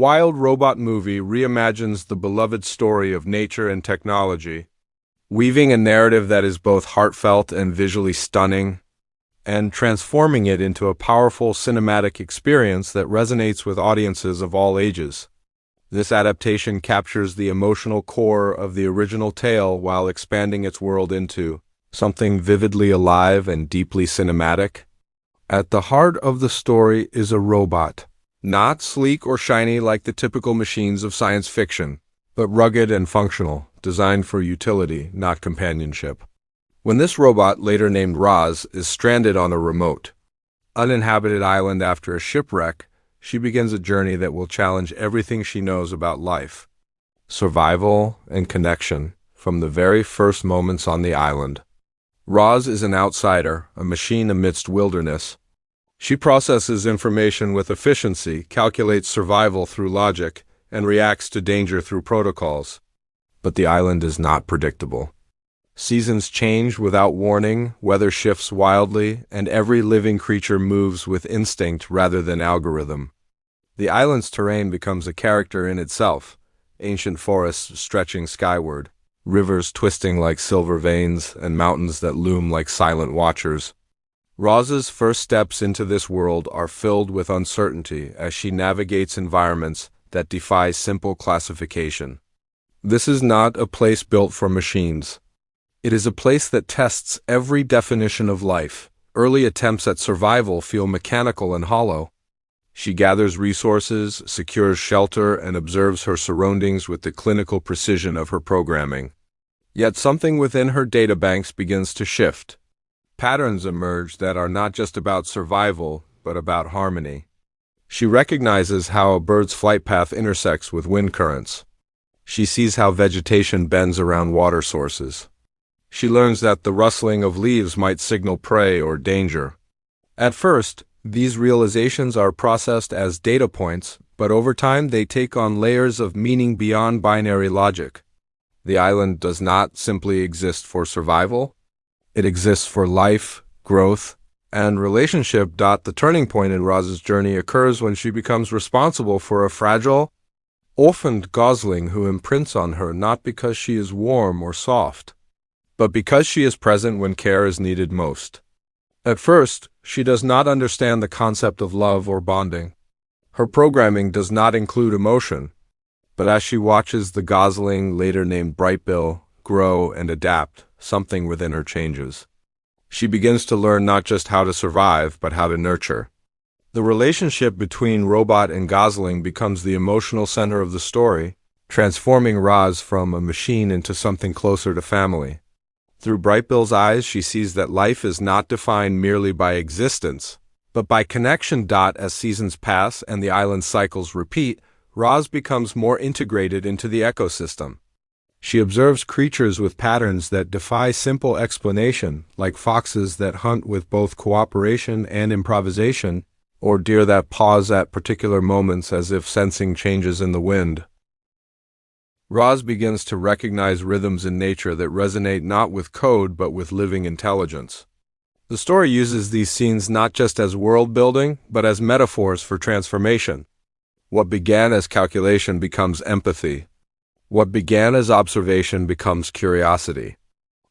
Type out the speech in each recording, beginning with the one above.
wild robot movie reimagines the beloved story of nature and technology, weaving a narrative that is both heartfelt and visually stunning, and transforming it into a powerful cinematic experience that resonates with audiences of all ages. This adaptation captures the emotional core of the original tale while expanding its world into something vividly alive and deeply cinematic. At the heart of the story is a robot, not sleek or shiny like the typical machines of science fiction, but rugged and functional, designed for utility, not companionship. When this robot, later named Roz, is stranded on a remote, uninhabited island after a shipwreck, she begins a journey that will challenge everything she knows about life, survival, and connection from the very first moments on the island. Roz is an outsider, a machine amidst wilderness. She processes information with efficiency, calculates survival through logic, and reacts to danger through protocols. But the island is not predictable. Seasons change without warning, weather shifts wildly, and every living creature moves with instinct rather than algorithm. The island's terrain becomes a character in itself, ancient forests stretching skyward, rivers twisting like silver veins, and mountains that loom like silent watchers. Roz's first steps into this world are filled with uncertainty as she navigates environments that defy simple classification. This is not a place built for machines. It is a place that tests every definition of life. Early attempts at survival feel mechanical and hollow. She gathers resources, secures shelter, and observes her surroundings with the clinical precision of her programming. Yet something within her databanks begins to shift. Patterns emerge that are not just about survival, but about harmony. She recognizes how a bird's flight path intersects with wind currents. She sees how vegetation bends around water sources. She learns that the rustling of leaves might signal prey or danger. At first, these realizations are processed as data points, but over time they take on layers of meaning beyond binary logic. The island does not simply exist for survival. It exists for life, growth, and relationship. The turning point in Roz's journey occurs when she becomes responsible for a fragile, orphaned gosling who imprints on her not because she is warm or soft, but because she is present when care is needed most. At first, she does not understand the concept of love or bonding. Her programming does not include emotion, but as she watches the gosling, later named Brightbill, grow and adapt, something within her changes. She begins to learn not just how to survive, but how to nurture. The relationship between robot and gosling becomes the emotional center of the story, transforming Roz from a machine into something closer to family. Through Brightbill's eyes, she sees that life is not defined merely by existence, but by connection. As seasons pass and the island's cycles repeat, Roz becomes more integrated into the ecosystem. She observes creatures with patterns that defy simple explanation, like foxes that hunt with both cooperation and improvisation, or deer that pause at particular moments as if sensing changes in the wind. Roz begins to recognize rhythms in nature that resonate not with code but with living intelligence. The story uses these scenes not just as world building, but as metaphors for transformation. What began as calculation becomes empathy. What began as observation becomes curiosity.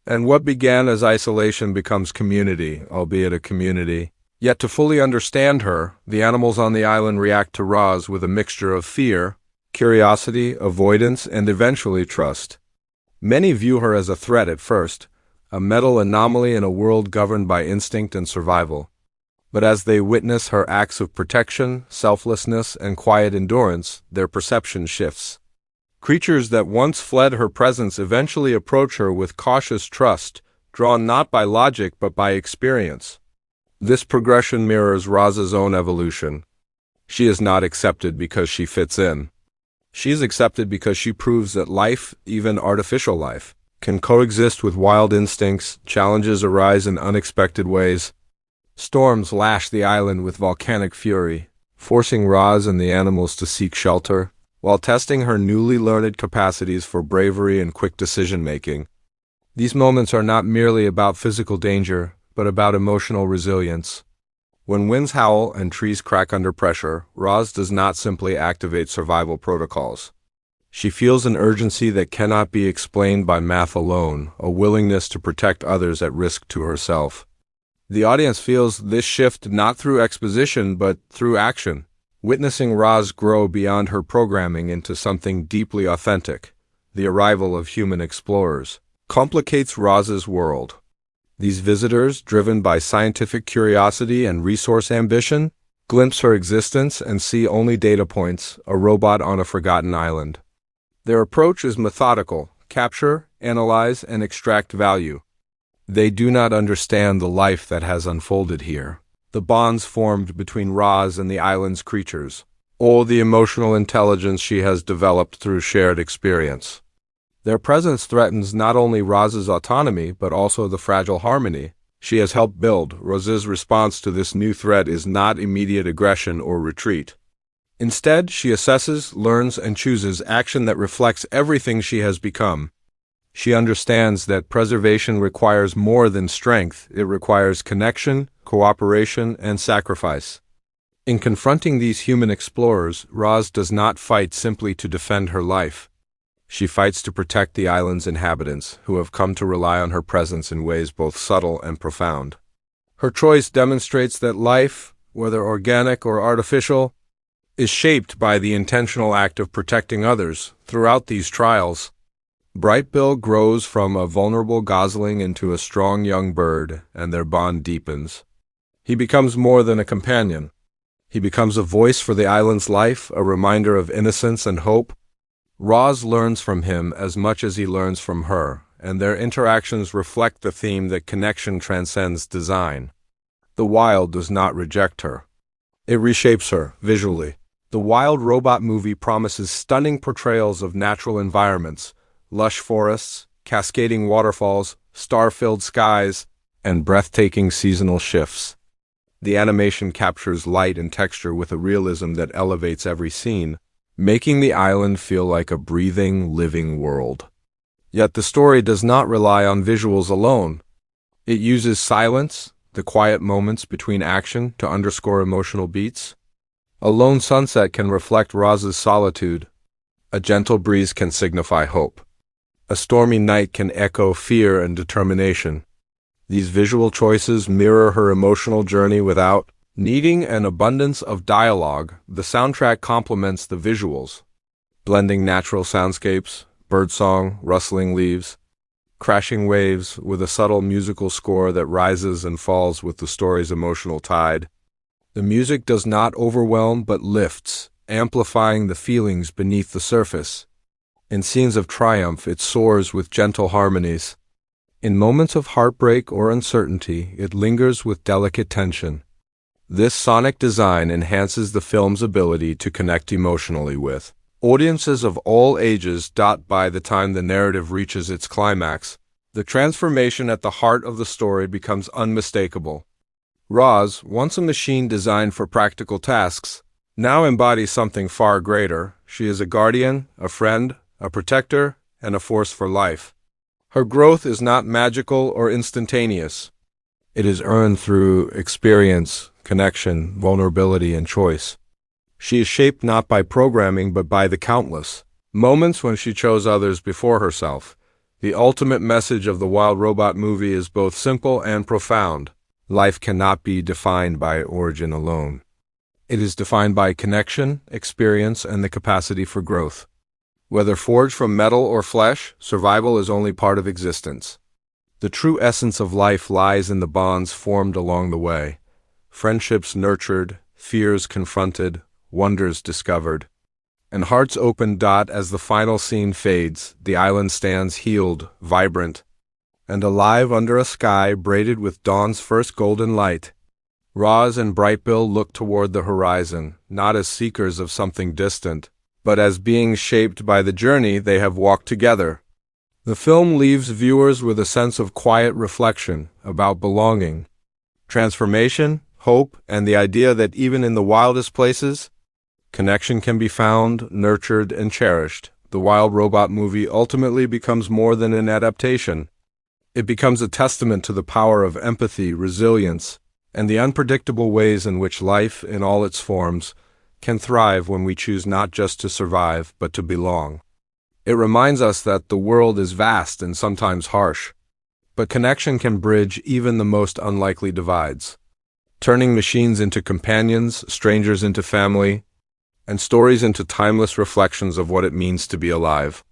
And what began as isolation becomes community, albeit a community. Yet to fully understand her, the animals on the island react to Roz with a mixture of fear, curiosity, avoidance, and eventually trust. Many view her as a threat at first, a metal anomaly in a world governed by instinct and survival. But as they witness her acts of protection, selflessness, and quiet endurance, their perception shifts. Creatures that once fled her presence eventually approach her with cautious trust, drawn not by logic but by experience. This progression mirrors Roz's own evolution. She is not accepted because she fits in. She is accepted because she proves that life, even artificial life, can coexist with wild instincts. Challenges arise in unexpected ways. Storms lash the island with volcanic fury, forcing Roz and the animals to seek shelter, while testing her newly learned capacities for bravery and quick decision-making. These moments are not merely about physical danger, but about emotional resilience. When winds howl and trees crack under pressure, Roz does not simply activate survival protocols. She feels an urgency that cannot be explained by math alone, a willingness to protect others at risk to herself. The audience feels this shift not through exposition but through action, witnessing Roz grow beyond her programming into something deeply authentic. The arrival of human explorers complicates Roz's world. These visitors, driven by scientific curiosity and resource ambition, glimpse her existence and see only data points, a robot on a forgotten island. Their approach is methodical: capture, analyze, and extract value. They do not understand the life that has unfolded here, the bonds formed between Roz and the island's creatures, or the emotional intelligence she has developed through shared experience. Their presence threatens not only Roz's autonomy but also the fragile harmony she has helped build. Roz's response to this new threat is not immediate aggression or retreat. Instead, she assesses, learns, and chooses action that reflects everything she has become. She understands that preservation requires more than strength. It requires connection, cooperation, and sacrifice. In confronting these human explorers, Roz does not fight simply to defend her life. She fights to protect the island's inhabitants, who have come to rely on her presence in ways both subtle and profound. Her choice demonstrates that life, whether organic or artificial, is shaped by the intentional act of protecting others. Throughout these trials, Brightbill grows from a vulnerable gosling into a strong young bird, and their bond deepens. He becomes more than a companion. He becomes a voice for the island's life, a reminder of innocence and hope. Roz learns from him as much as he learns from her, and their interactions reflect the theme that connection transcends design. The wild does not reject her. It reshapes her, visually. The Wild Robot movie promises stunning portrayals of natural environments, lush forests, cascading waterfalls, star-filled skies, and breathtaking seasonal shifts. The animation captures light and texture with a realism that elevates every scene, making the island feel like a breathing, living world. Yet the story does not rely on visuals alone. It uses silence, the quiet moments between action, to underscore emotional beats. A lone sunset can reflect Roz's solitude. A gentle breeze can signify hope. A stormy night can echo fear and determination. These visual choices mirror her emotional journey without needing an abundance of dialogue. The soundtrack complements the visuals, blending natural soundscapes, birdsong, rustling leaves, crashing waves with a subtle musical score that rises and falls with the story's emotional tide. The music does not overwhelm but lifts, amplifying the feelings beneath the surface. In scenes of triumph, it soars with gentle harmonies. In moments of heartbreak or uncertainty, it lingers with delicate tension. This sonic design enhances the film's ability to connect emotionally with audiences of all ages. By the time the narrative reaches its climax, the transformation at the heart of the story becomes unmistakable. Roz, once a machine designed for practical tasks, now embodies something far greater. She is a guardian, a friend, a protector, and a force for life. Her growth is not magical or instantaneous. It is earned through experience, connection, vulnerability, and choice. She is shaped not by programming but by the countless moments when she chose others before herself. The ultimate message of the Wild Robot movie is both simple and profound. Life cannot be defined by origin alone. It is defined by connection, experience, and the capacity for growth. Whether forged from metal or flesh, survival is only part of existence. The true essence of life lies in the bonds formed along the way. Friendships nurtured, fears confronted, wonders discovered, and hearts opened. As the final scene fades, the island stands healed, vibrant, and alive under a sky braided with dawn's first golden light. Roz and Brightbill look toward the horizon, not as seekers of something distant, but as beings shaped by the journey they have walked together. The film leaves viewers with a sense of quiet reflection about belonging, transformation, hope, and the idea that even in the wildest places, connection can be found, nurtured, and cherished. The Wild Robot movie ultimately becomes more than an adaptation. It becomes a testament to the power of empathy, resilience, and the unpredictable ways in which life, in all its forms, can thrive when we choose not just to survive, but to belong. It reminds us that the world is vast and sometimes harsh, but connection can bridge even the most unlikely divides, turning machines into companions, strangers into family, and stories into timeless reflections of what it means to be alive.